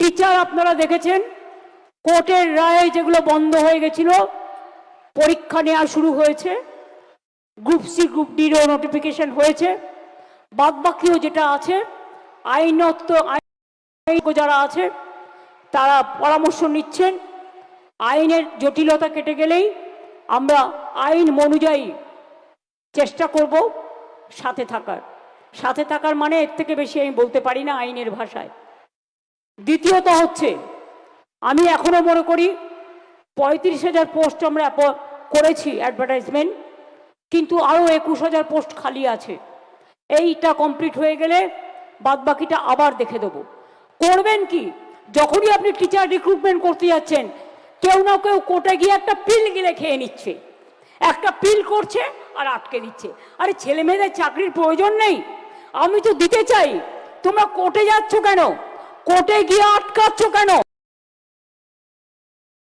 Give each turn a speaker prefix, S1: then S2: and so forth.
S1: Teacher আপনারা দেখেছেন কোর্টের রায়ে যেগুলো বন্ধ হয়ে গেছিল, পরীক্ষা নেওয়া শুরু হয়েছে, গ্রুপ সি গ্রুপ ডিরও নোটিফিকেশন হয়েছে। বাদবাকিও যেটা আছে আইনত যারা আছে তারা পরামর্শ নিচ্ছেন। আইনের জটিলতা কেটে গেলেই আমরা আইন অনুযায়ী চেষ্টা করব সাথে থাকার মানে এর থেকে বেশি আমি বলতে পারি না আইনের ভাষায়। দ্বিতীয়ত হচ্ছে, আমি এখনো মনে করি 35,000 পোস্ট আমরা করেছি অ্যাডভার্টাইজমেন্ট, কিন্তু আরও 21,000 পোস্ট খালি আছে। এইটা কমপ্লিট হয়ে গেলে বাদবাকিটা আবার দেখে দেবো। করবেন কি, যখনই আপনি টিচার রিক্রুটমেন্ট করতে যাচ্ছেন, কেউ না কেউ কোর্টে গিয়ে একটা পিল গিলে খেয়ে নিচ্ছে, একটা পিল করছে আর আটকে দিচ্ছে। আরে ছেলে মেয়েদের চাকরির প্রয়োজন নেই, আমি তো দিতে চাই, তোমরা কোর্টে যাচ্ছ কেন? কোর্টে গিয়ে আটকাচ্ছ কেন?